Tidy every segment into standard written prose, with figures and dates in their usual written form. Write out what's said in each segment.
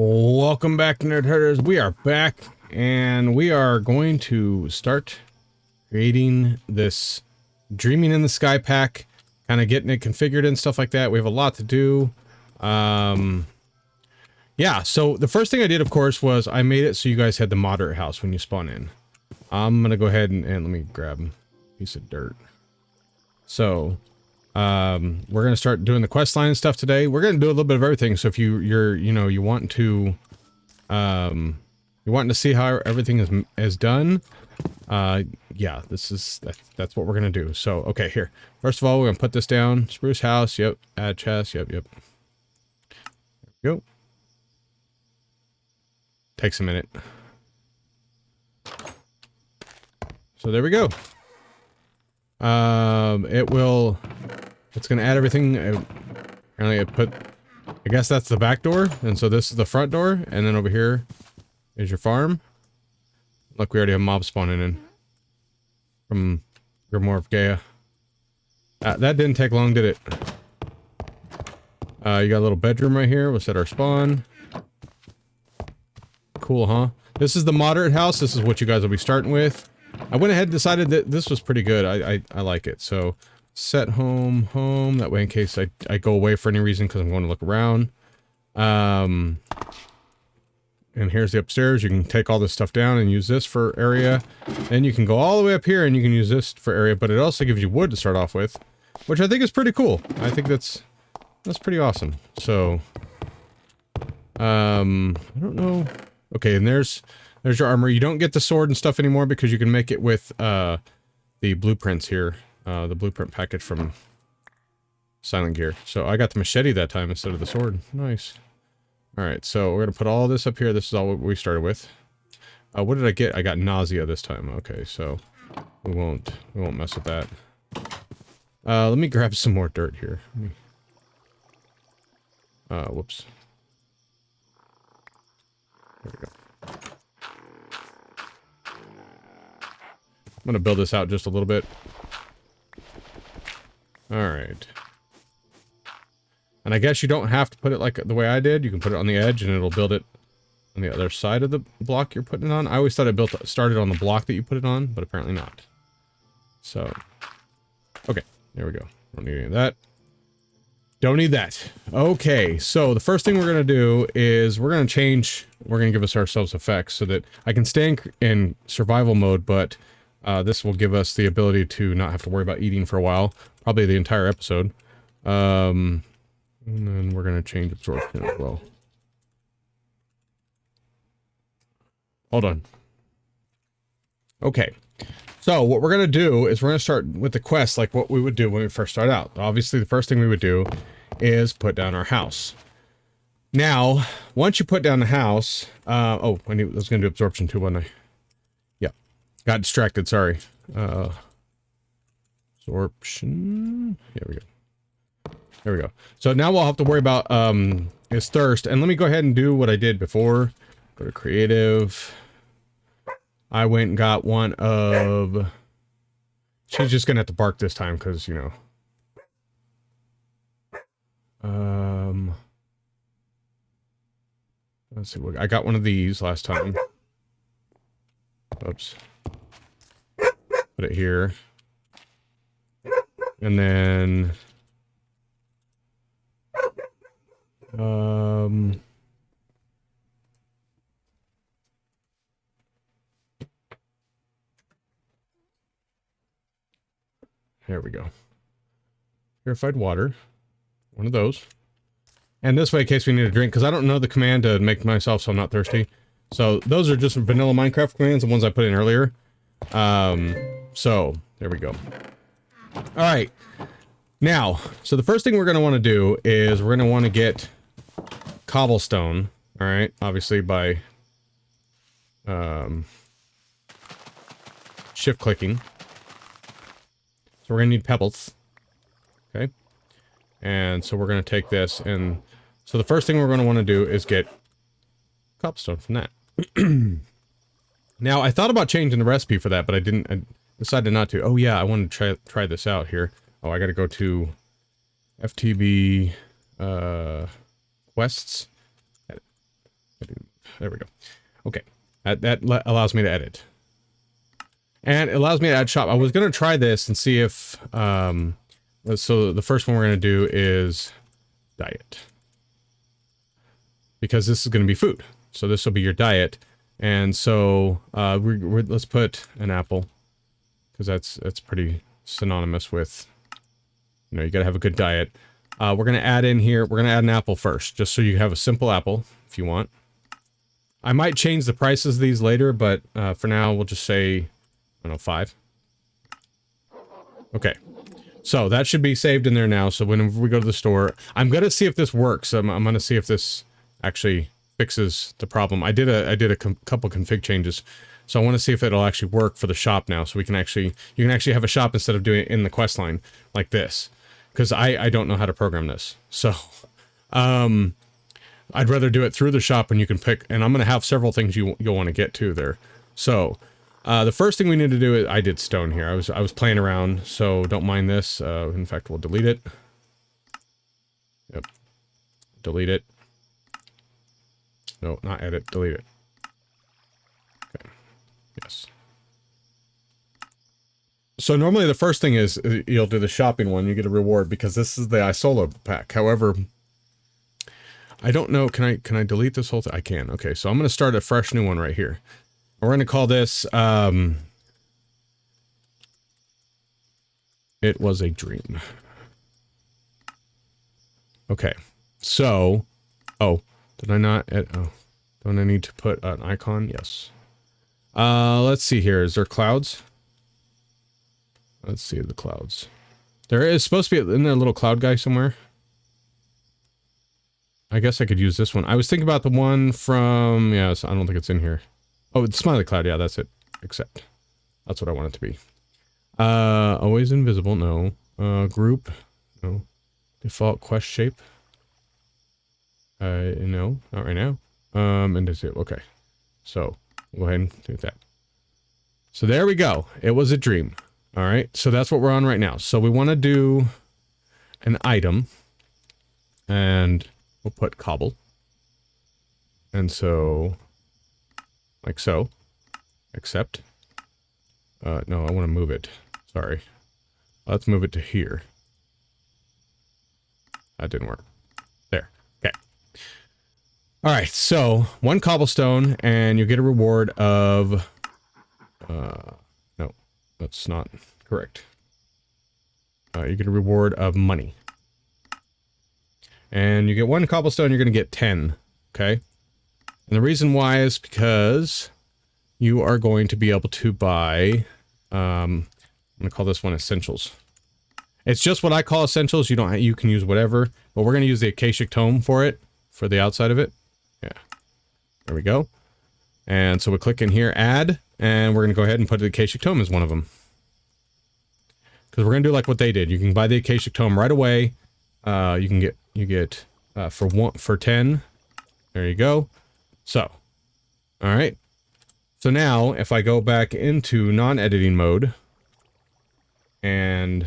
Welcome back, Nerd Herders. We are back, and we are going to start creating this Dreaming in the Sky pack, kind of getting it configured and stuff like that. We have a lot to do. Yeah, so the first thing I did, of course, was I made it so you guys had the moderate house when you spawn in. I'm gonna go ahead and let me grab a piece of dirt. So, we're gonna start doing the quest line and stuff today. We're gonna do a little bit of everything. So if you want to, you're wanting to see how everything is done, yeah, that's what we're gonna do. So, okay, here. First of all, we're gonna put this down. Spruce house, yep. Add chest, yep. There we go. Takes a minute. So there we go. It's gonna add everything. Apparently I guess that's the back door, and so this is the front door, and then over here is your farm. Look, we already have mobs spawning in. From Grimoire of Gaia. That didn't take long, did it? You got a little bedroom right here. We'll set our spawn. Cool, huh? This is the moderate house. This is what you guys will be starting with. I went ahead and decided that this was pretty good. I like it. So, set home. That way in case I go away for any reason because I'm going to look around. And here's the upstairs. You can take all this stuff down and use this for area. Then you can go all the way up here and you can use this for area, but it also gives you wood to start off with, which I think is pretty cool. I think that's pretty awesome. So, I don't know. Okay, and there's your armor. You don't get the sword and stuff anymore because you can make it with, the blueprints here. The blueprint package from Silent Gear. So I got the machete that time instead of the sword. Nice. Alright, so we're gonna put all this up here. This is all what we started with. What did I get? I got nausea this time. Okay, so we won't mess with that. Let me grab some more dirt here. Whoops. There we go. I'm gonna build this out just a little bit. Alright. And I guess you don't have to put it like the way I did. You can put it on the edge and it'll build it on the other side of the block you're putting it on. I always thought it started on the block that you put it on, but apparently not. So, okay, there we go. Don't need any of that. Don't need that. Okay, so the first thing we're going to do is we're going to give ourselves effects so that I can stay in survival mode, but this will give us the ability to not have to worry about eating for a while. Probably the entire episode. And then we're going to change absorption as well. Hold on. Okay. So what we're going to do is we're going to start with the quest like what we would do when we first start out. Obviously, the first thing we would do is put down our house. Now, once you put down the house... I was going to do absorption too, wasn't I? Yeah. Got distracted, sorry. Absorption... Here we go. There we go. So now we'll have to worry about, his thirst. And let me go ahead and do what I did before. Go to creative. I went and got one of... She's just gonna have to bark this time, because, you know... Let's see, I got one of these last time. Oops. Put it here. And then... There we go. Purified water. One of those. And this way, in case we need a drink, because I don't know the command to make myself so I'm not thirsty. So, those are just vanilla Minecraft commands, the ones I put in earlier. So, there we go. Alright. Now, so the first thing we're going to want to do is we're going to want to get cobblestone. Alright, obviously by shift clicking. So we're going to need pebbles. Okay. And so we're going to take this and... So the first thing we're going to want to do is get cobblestone from that. Now, I thought about changing the recipe for that, but I didn't. I decided not to. Oh yeah, I wanted to try this out here. Oh, I got to go to FTB quests. There we go. Okay. That allows me to edit. And it allows me to add shop. I was going to try this and see if, so the first one we're going to do is diet. Because this is going to be food. So this will be your diet. And so, let's put an apple. Because that's pretty synonymous with, you know, you got to have a good diet. We're going to add in here, we're going to add an apple first. Just so you have a simple apple, if you want. I might change the prices of these later, but for now, we'll just say, I don't know, 5. Okay. So that should be saved in there now. So whenever we go to the store, I'm going to see if this works. I'm going to see if this actually fixes the problem. I did a couple config changes. So I want to see if it'll actually work for the shop now. So we can actually, you can actually have a shop instead of doing it in the quest line like this. Because I don't know how to program this. So, I'd rather do it through the shop and you can pick, and I'm going to have several things you'll want to get to there. So, the first thing we need to do is, I did stone here. I was playing around, so don't mind this. In fact, we'll delete it. Yep. Delete it. No, not edit, delete it. Okay. Yes. So normally the first thing is, you'll do the shopping one, you get a reward, because this is the Isola pack. However, I don't know, can I delete this whole thing? I can. Okay, so I'm going to start a fresh new one right here. We're going to call this, It Was a Dream. Okay, so, oh, did I not, oh, don't I need to put an icon? Yes. Let's see here, is there clouds? Let's see the clouds. There is supposed to be, isn't there a little cloud guy somewhere? I guess I could use this one. I was thinking about the one from, yeah, I don't think it's in here. Oh, it's smiley cloud. Yeah, that's it. Accept. That's what I want it to be. Always invisible. No. Group. No. Default quest shape. No, not right now. And that's it. Okay. So, go ahead and do that. So there we go. It was a dream. All right. So that's what we're on right now. So we want to do an item and we'll put cobble. And so, like so, accept. No, I want to move it. Sorry. Let's move it to here. That didn't work. There. Okay. All right. So 1 cobblestone and you get a reward of, no, that's not correct. You get a reward of money. And you get 1 cobblestone, you're going to get 10. Okay. And the reason why is because you are going to be able to buy, I'm going to call this one essentials. It's just what I call essentials. You can use whatever, but we're going to use the Akashic Tome for it, for the outside of it. Yeah. There we go. And so we click in here, add, and we're going to go ahead and put the Akashic Tome as one of them. Because we're going to do like what they did. You can buy the Akashic Tome right away. You get for 10. There you go. So, all right. So now, if I go back into non-editing mode, and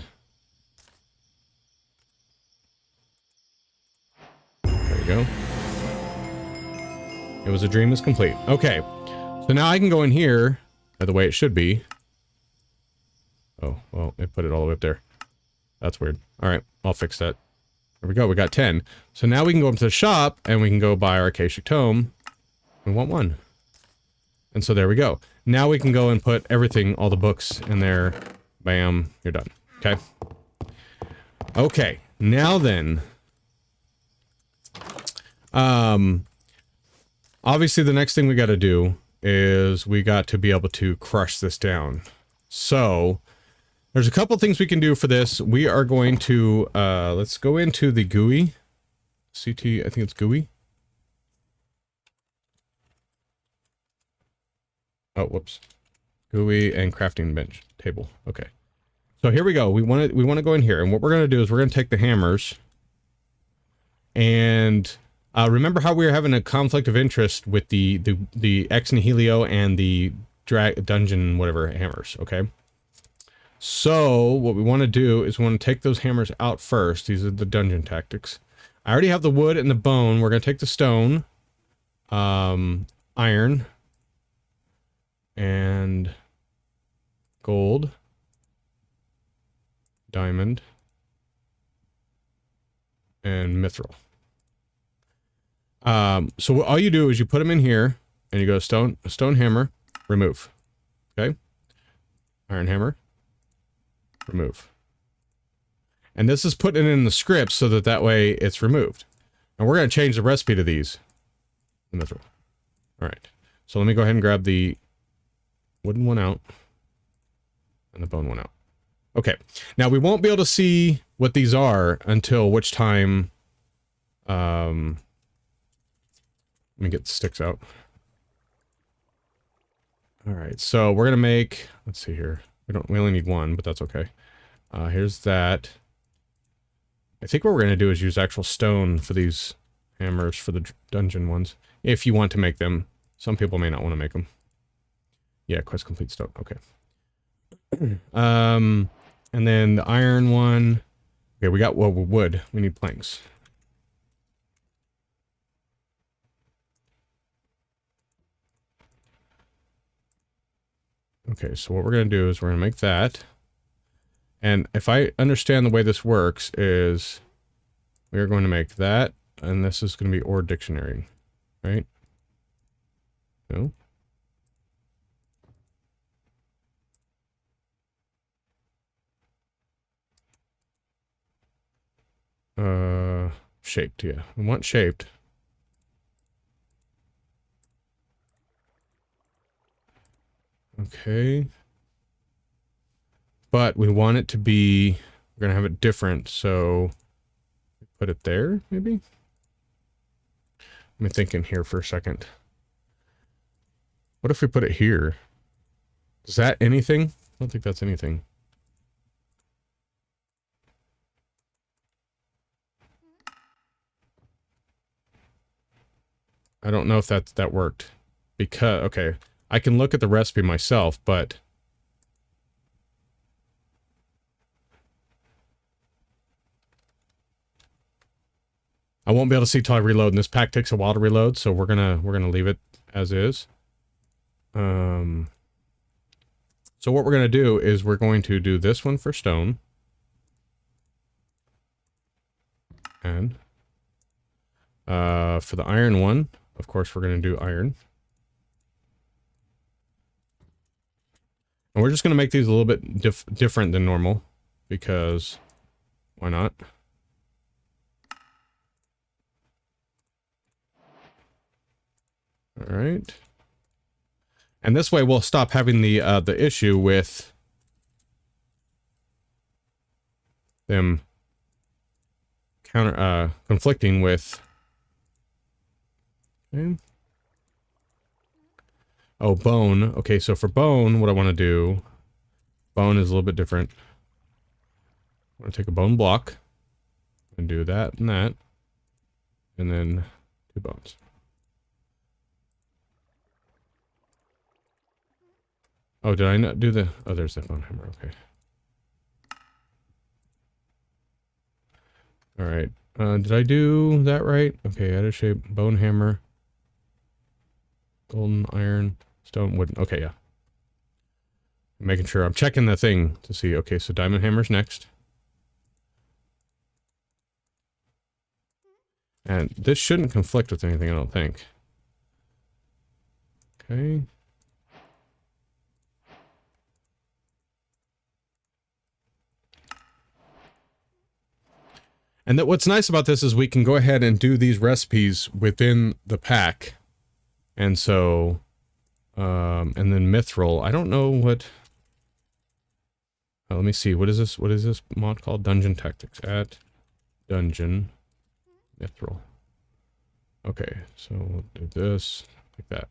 there you go. It Was a Dream is complete. Okay. So now I can go in here, the way it should be. Oh, well, it put it all the way up there. That's weird. All right, I'll fix that. There we go, we got 10. So now we can go up to the shop, and we can go buy our Akashic Tome. We want 1. And so there we go. Now we can go and put everything, all the books in there. Bam, you're done. Okay? Okay, now then. Obviously the next thing we got to do is we got to be able to crush this down. So, there's a couple things we can do for this. We are going to, let's go into the GUI. CT, I think it's GUI. Oh, whoops. GUI and crafting bench table. Okay. So here we go. We want to go in here, and what we're going to do is we're going to take the hammers, and remember how we were having a conflict of interest with the ex nihilio and the dungeon whatever hammers. Okay. So what we want to do is we want to take those hammers out first. These are the dungeon tactics. I already have the wood and the bone. We're going to take the stone. iron and gold, diamond, and mithril. So all you do is you put them in here, and you go stone hammer, remove. Okay? Iron hammer, remove. And this is putting it in the script so that way it's removed. And we're going to change the recipe to these. Mithril. Alright. So let me go ahead and grab the wooden one out. And the bone one out. Okay. Now we won't be able to see what these are until which time... let me get the sticks out. Alright, so we're gonna make... Let's see here. We only need one, but that's okay. Here's that. I think what we're gonna do is use actual stone for these hammers for the dungeon ones. If you want to make them. Some people may not want to make them. Yeah, quest complete stone. Okay. And then the iron one. Okay, we got wood. We need planks. Okay, so what we're going to do is we're going to make that. And if I understand the way this works is we're going to make that, and this is going to be ore dictionary, right? No? Shaped, yeah. We want shaped. Okay. But we want it to be, we're going to have it different, so put it there, maybe? Let me think in here for a second. What if we put it here? Is that anything? I don't think that's anything. I don't know if that worked. Because, okay, I can look at the recipe myself, but... I won't be able to see till I reload, and this pack takes a while to reload, so we're gonna leave it as is. So what we're gonna do is we're going to do this one for stone. And for the iron one, of course, we're gonna do iron. And we're just gonna make these a little bit different than normal, because why not? All right. And this way we'll stop having the issue with them conflicting with... Okay. Oh, bone. Okay, so for bone, what I want to do... Bone is a little bit different. I'm going to take a bone block and do that and that. And then 2 bones. Oh, did I not do the... Oh, there's the bone hammer. Okay. Alright. Did I do that right? Okay, add a shape. Bone hammer. Golden, iron, stone, wooden. Okay, yeah. I'm making sure. I'm checking the thing to see. Okay, so diamond hammer's next. And this shouldn't conflict with anything, I don't think. Okay. And that what's nice about this is we can go ahead and do these recipes within the pack. And so, and then mithril. I don't know what... let me see. What is this? What is this mod called? Dungeon Tactics. At dungeon mithril. Okay, so we'll do this like that.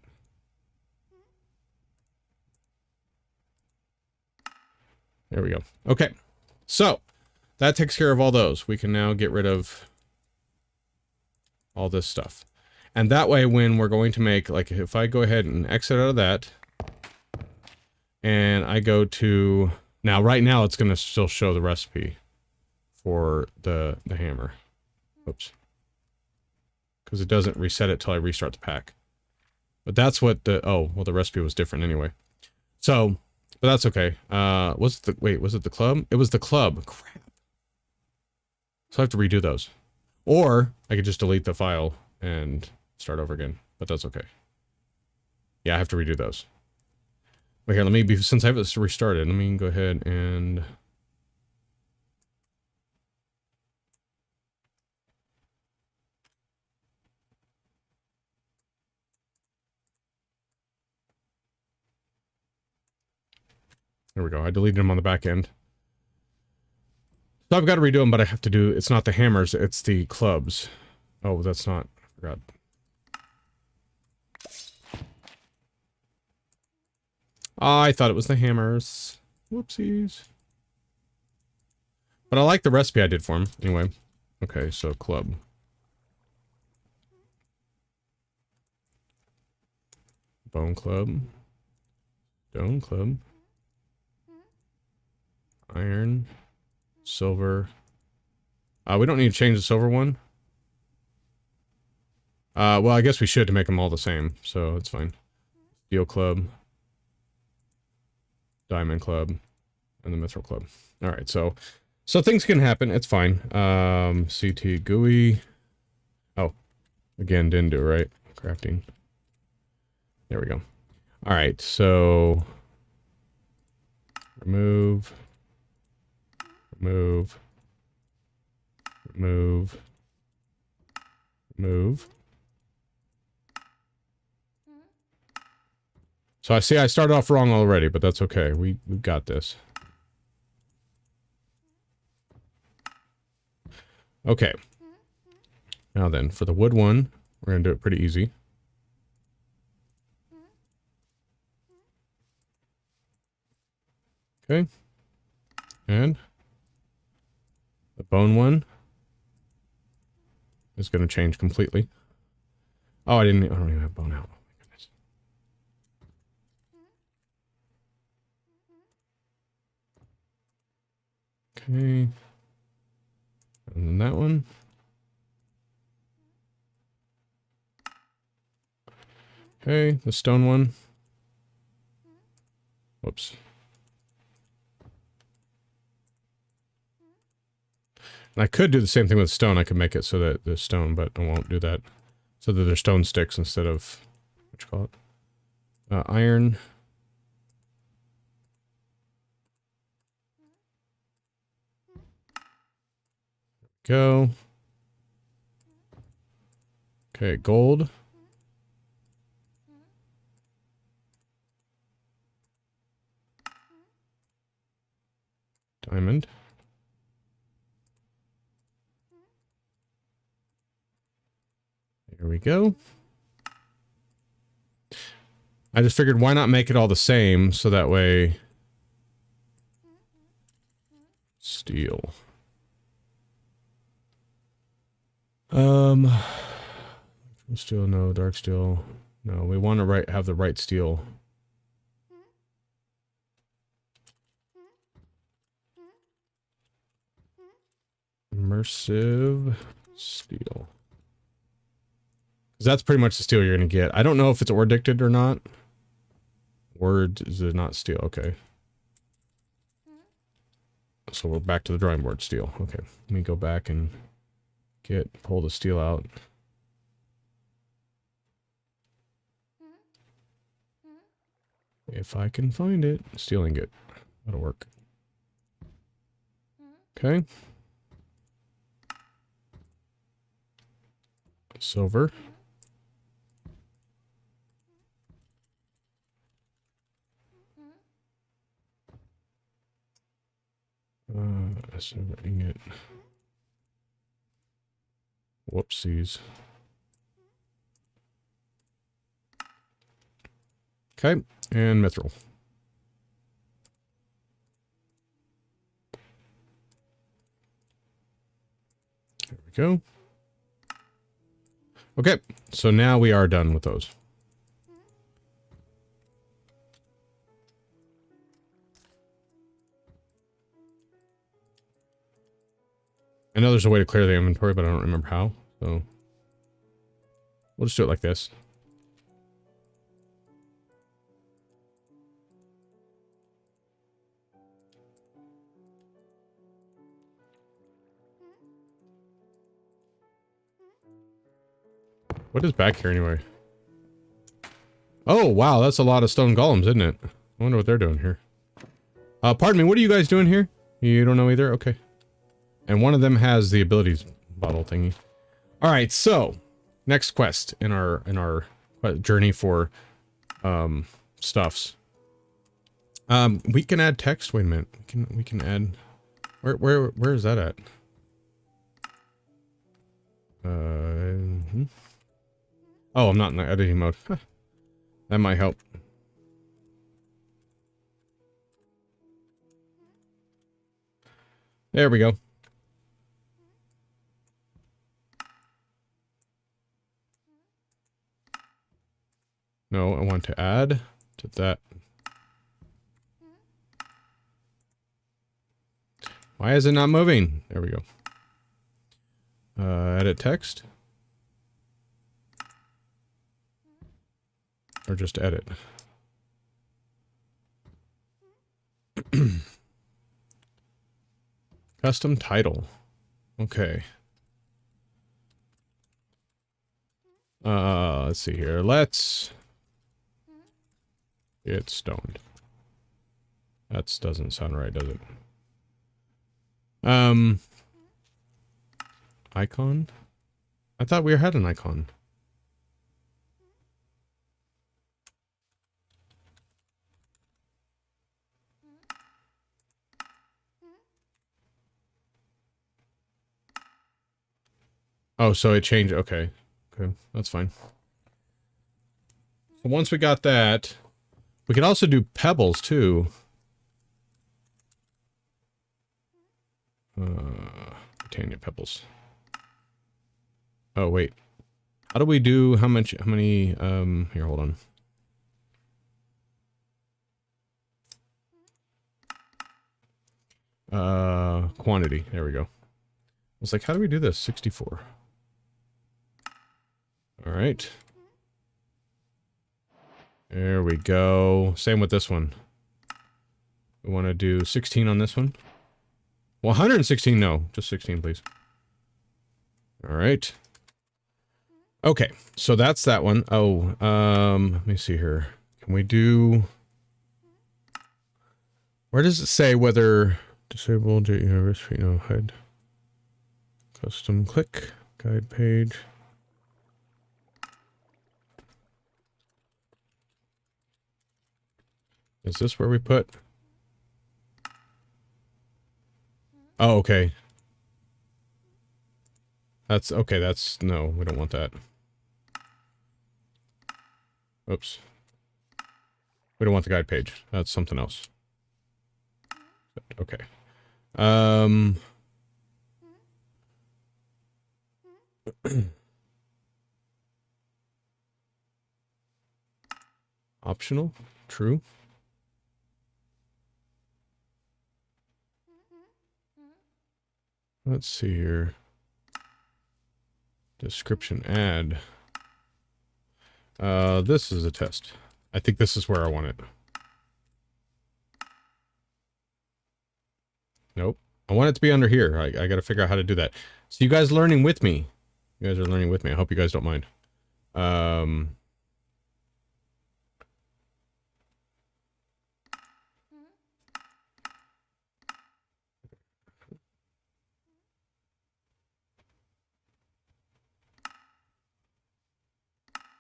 There we go. Okay, so that takes care of all those. We can now get rid of all this stuff. And that way, when we're going to make, like, if I go ahead and exit out of that, and I go to... Now, right now, it's going to still show the recipe for the hammer. Oops. Because it doesn't reset it till I restart the pack. But that's what the, oh, well, the recipe was different anyway. So, but that's okay. Was it the, wait, was it the club? It was the club. Crap. So I have to redo those. Or I could just delete the file and start over again, but that's okay. Yeah, I have to redo those. Wait, here, let me be, since I have it restarted, let me go ahead and... There we go. I deleted them on the back end. So I've got to redo them, but I have to do, it's not the hammers, it's the clubs. Oh, that's not, I forgot. I thought it was the hammers. Whoopsies. But I like the recipe I did for him. Anyway. Okay, so club. Bone club. Stone club. Iron. Silver. We don't need to change the silver one. Well, I guess we should to make them all the same, so it's fine. Steel club. Diamond club. And the mithril club. Alright, so things can happen, it's fine. CT GUI. Oh, again, didn't do it right. Crafting. There we go. Alright, so... Remove. Remove. Remove. Remove. So I see I started off wrong already, but that's okay. We've got this. Okay. Now then, for the wood one, we're gonna do it pretty easy. Okay. And the bone one is gonna change completely. Oh, I don't even have bone out. Okay. And then that one. Okay, the stone one. Whoops. And I could do the same thing with stone. I could make it so that there's stone, but I won't do that. So that there's stone sticks instead of, what you call it? Iron. Go. Okay, gold. Diamond. There we go. I just figured why not make it all the same so that way... Steel. Steel, no. Dark steel. No, we want to have the right steel. Immersive steel. Because that's pretty much the steel you're going to get. I don't know if it's ore dicted or not. Word is not steel. Okay. So we're back to the drawing board. Steel. Okay. Let me go back and pull the steel out. If I can find it. Steel ingot. That'll work. Okay. Silver. Silver ingot. Whoopsies. Okay, and mithril. There we go. Okay, so now we are done with those. I know there's a way to clear the inventory, but I don't remember how, so... We'll just do it like this. What is back here anyway? Oh, wow, that's a lot of stone golems, isn't it? I wonder what they're doing here. Pardon me, what are you guys doing here? You don't know either? Okay. And one of them has the abilities bottle thingy. Alright, so, next quest in our journey for, stuffs. We can add text. Wait a minute. We can add... Where is that at? Oh, I'm not in the editing mode. Huh. That might help. There we go. No, I want to add to that. Why is it not moving? There we go. Edit text. Or just edit. Custom title. Okay. Let's see here. Let's get stoned. That doesn't sound right, does it? Icon? I thought we had an icon. Oh, so it changed. Okay. Okay, that's fine. So once we got that, we could also do pebbles too. Titania pebbles. Oh, wait. How do we do, how many, here, hold on. Quantity, there we go. I was like, how do we do this? 64. Alright. There we go. Same with this one. We want to do 16 on this one. Well, 116, no. Just 16, please. Alright. Okay, so that's that one. Oh, let me see here. Can we do... Where does it say whether... Disabled, university, no, hide. Custom click. Guide page. Is this where we put... Oh, okay. That's... Okay, that's... No, we don't want that. Oops. We don't want the guide page. That's something else. Okay. Optional? True. Let's see here. Description add. This is a test. I think this is where I want it. Nope. I want it to be under here. I gotta figure out how to do that. So you guys learning with me. You guys are learning with me. I hope you guys don't mind.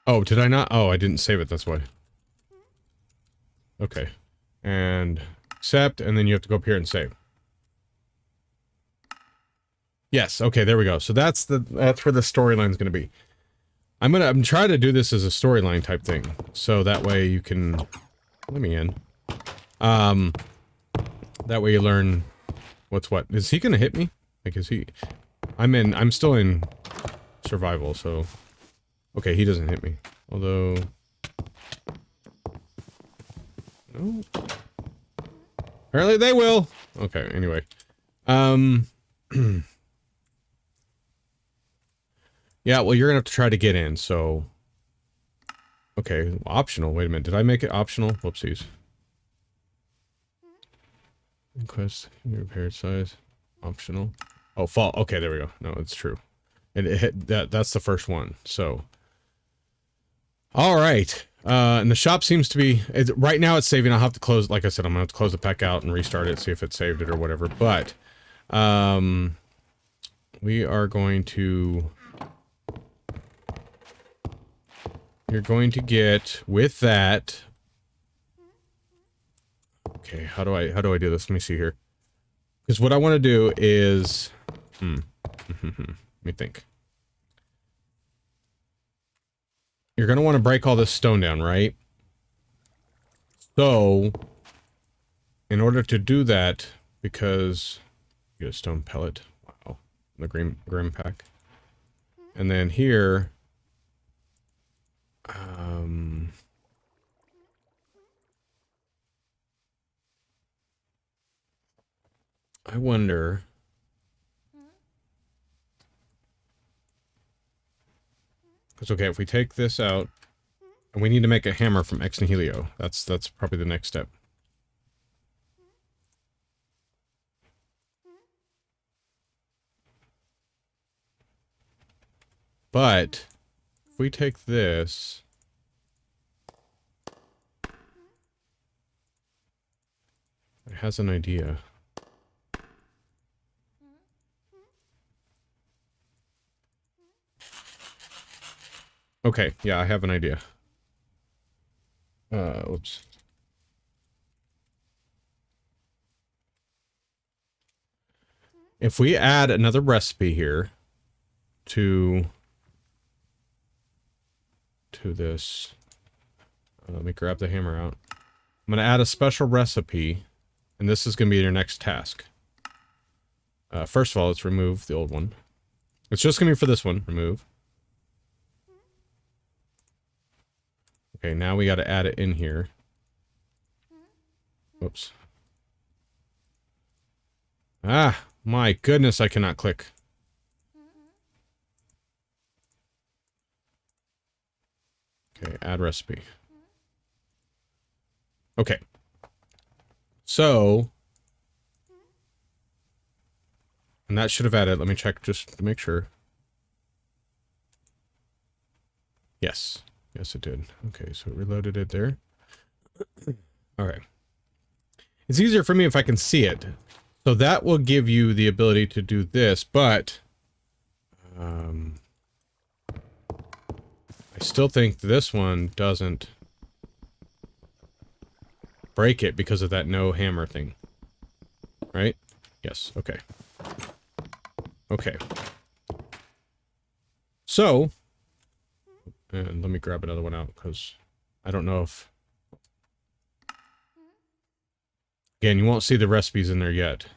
Oh, did I not? Oh, I didn't save it, that's why. Okay. And accept, and then you have to go up here and save. Yes, okay, there we go. So that's where the storyline's gonna be. I'm trying to do this as a storyline type thing. So that way you can... Let me in. That way you learn what's what. Is he gonna hit me? Like, is he... I'm still in survival, so... Okay, he doesn't hit me. Although... No? Apparently they will! Okay, anyway. Yeah, well, you're gonna have to try to get in, so... Okay, optional. Wait a minute, did I make it optional? Whoopsies. Request, repaired size. Optional. Oh, fall. Okay, there we go. No, it's true. It hit... That's the first one, so... All right. And the shop seems to be, right now it's saving. I'll have to close, like I said, I'm gonna have to close the pack out and restart it, see if it saved it or whatever. But, we are going to, you're going to get, with that, okay, how do I do this? Let me see here. Because what I want to do is, let me think. You're going to want to break all this stone down, right? So, in order to do that, because get a stone pellet, wow, the grim pack, and then here, I wonder. Because okay, if we take this out, and we need to make a hammer from ex nihilo, that's probably the next step. But if we take this, it has an idea. Okay, yeah, I have an idea. Oops. If we add another recipe here to this, let me grab the hammer out. I'm going to add a special recipe, and this is going to be your next task. First of all, let's remove the old one. It's just going to be for this one. Remove. Okay, now we got to add it in here. Whoops. Ah, my goodness, I cannot click. Okay, add recipe. Okay. So, and that should have added, let me check just to make sure. Yes. Yes, it did. Okay, so it reloaded it there. Alright. It's easier for me if I can see it. So that will give you the ability to do this, but I still think this one doesn't break it because of that no hammer thing. Right? Yes, okay. Okay. So, and let me grab another one out, because I don't know if... Again, you won't see the recipes in there yet.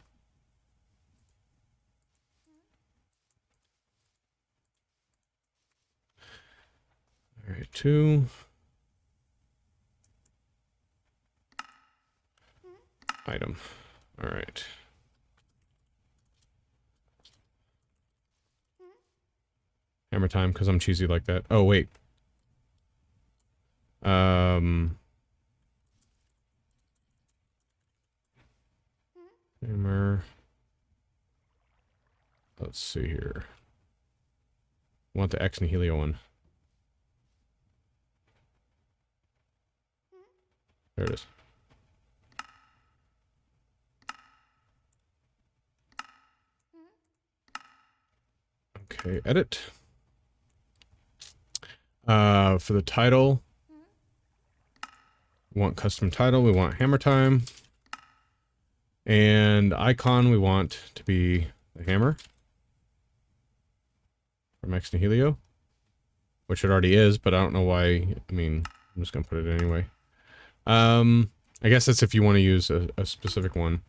Alright, 2. Item. Alright. Hammer time, because I'm cheesy like that. Oh, wait. Hammer. Let's see here. I want the ex nihilo one. There it is. Okay, edit. For the title, we want custom title, we want hammer time. And icon, we want to be the hammer. From ex nihilo. Which it already is, but I don't know why, I mean, I'm just gonna put it anyway. I guess that's if you want to use a specific one.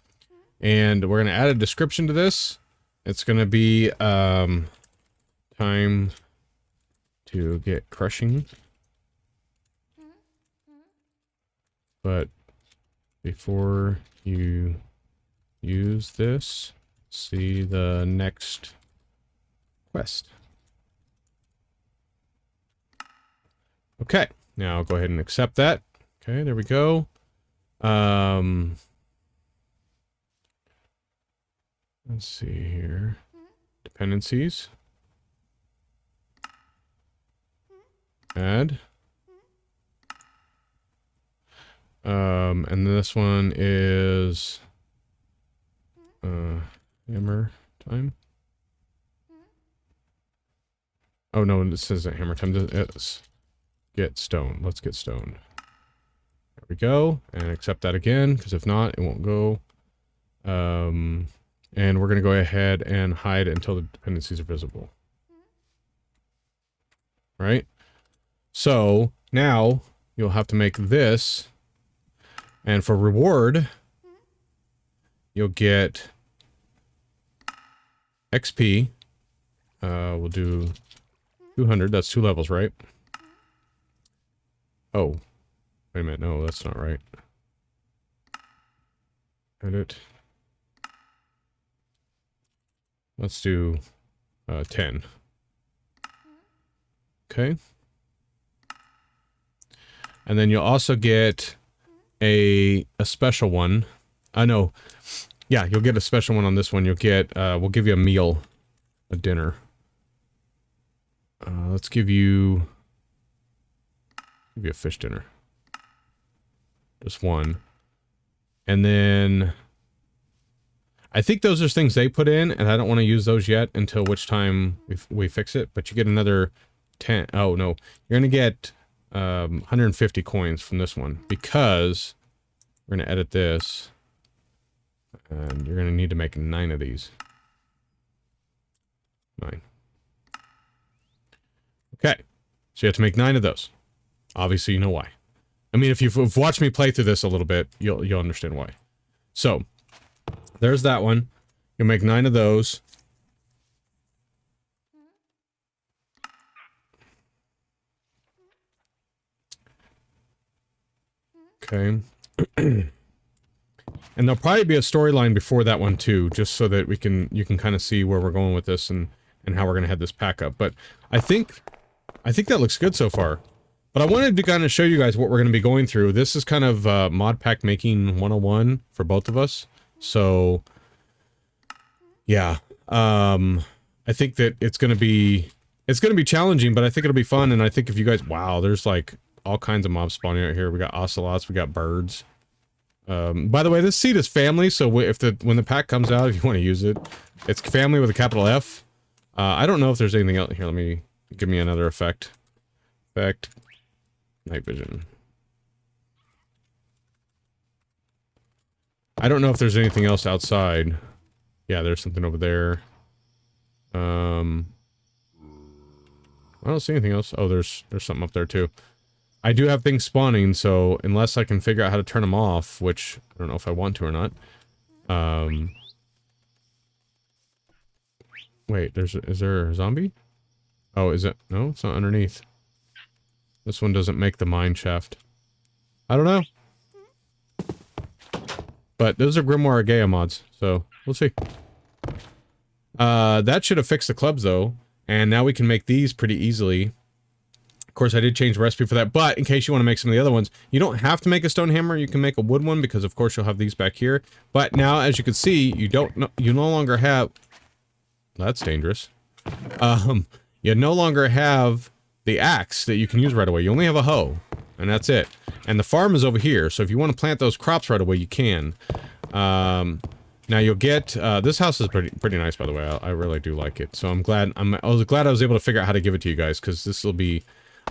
And we're gonna add a description to this. It's gonna be, time to get crushing. But before you use this, see the next quest. Okay, now I'll go ahead and accept that. Okay, there we go. Let's see here. Dependencies. Add. And this one is hammer time. Oh no, this isn't hammer time. It's get stone. Let's get stoned. There we go. And accept that again, because if not, it won't go. And we're gonna go ahead and hide until the dependencies are visible. Right? So now you'll have to make this, and for reward, you'll get XP. We'll do 200. That's 2 levels, right? Oh, wait a minute. No, that's not right. Edit. Let's do 10. Okay. And then you'll also get a special one. No. Yeah, you'll get a special one on this one. You'll get, we'll give you a meal. A dinner. Let's give you a fish dinner. Just one. And then I think those are things they put in, and I don't want to use those yet until which time we fix it, but you get another 10. Oh no, you're gonna get 150 coins from this one, because we're gonna edit this, and you're gonna need to make 9 of these. 9. Okay, so you have to make 9 of those. Obviously, you know why. I mean, if you've watched me play through this a little bit, you'll understand why. So, there's that one. You'll make 9 of those. Okay. And there'll probably be a storyline before that one too, just so that you can kind of see where we're going with this and how we're gonna head this pack up. But I think that looks good so far. But I wanted to kind of show you guys what we're gonna be going through. This is kind of mod pack making 101 for both of us. So yeah, I think that it's gonna be challenging, but I think it'll be fun. And I think if you guys, wow, there's like all kinds of mobs spawning out here. We got ocelots, we got birds. By the way, this seed is family, so when the pack comes out, if you want to use it, it's family with a capital F. I don't know if there's anything else here. Give me another effect. Effect. Night vision. I don't know if there's anything else outside. Yeah, there's something over there. I don't see anything else. Oh, there's something up there too. I do have things spawning, so unless I can figure out how to turn them off, which I don't know if I want to or not. Wait, is there a zombie? Oh, is it? No, it's not underneath. This one doesn't make the mine shaft. I don't know. But those are Grimoire Gaia mods, so we'll see. That should have fixed the clubs though, and now we can make these pretty easily. Of course, I did change the recipe for that, but in case you want to make some of the other ones, you don't have to make a stone hammer. You can make a wood one, because of course you'll have these back here. But now, as you can see, you no longer have... That's dangerous. You no longer have the axe that you can use right away. You only have a hoe, and that's it. And the farm is over here, so if you want to plant those crops right away, you can. Now you'll get, this house is pretty nice, by the way. I really do like it. So I was glad I was able to figure out how to give it to you guys, because this will be...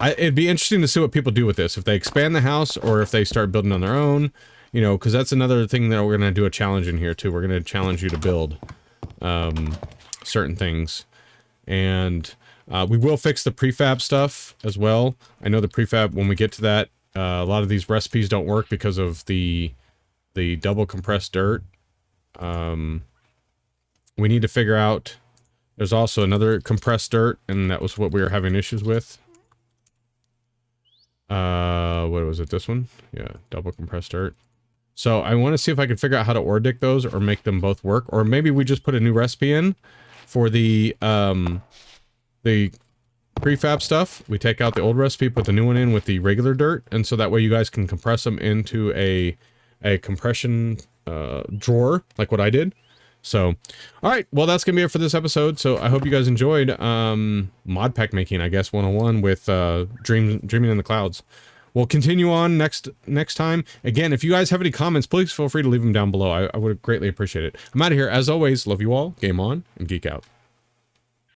it'd be interesting to see what people do with this. If they expand the house, or if they start building on their own. You know, because that's another thing that we're going to do a challenge in here, too. We're going to challenge you to build, certain things. And, we will fix the prefab stuff as well. I know the prefab, when we get to that, a lot of these recipes don't work because of the double compressed dirt. We need to figure out... There's also another compressed dirt, and that was what we were having issues with. What was it, this one? Yeah, double compressed dirt. So I want to see if I can figure out how to ore dig those, or make them both work. Or maybe we just put a new recipe in for the prefab stuff. We take out the old recipe, put the new one in with the regular dirt, and so that way you guys can compress them into a compression drawer, like what I did. So, alright, well that's gonna be it for this episode. So I hope you guys enjoyed mod pack making, I guess, 101 with dreaming in the clouds. we'll continue on next time. Again, if you guys have any comments, please feel free to leave them down below. I would greatly appreciate it. I'm out of here. As always, love you all. Game on and geek out.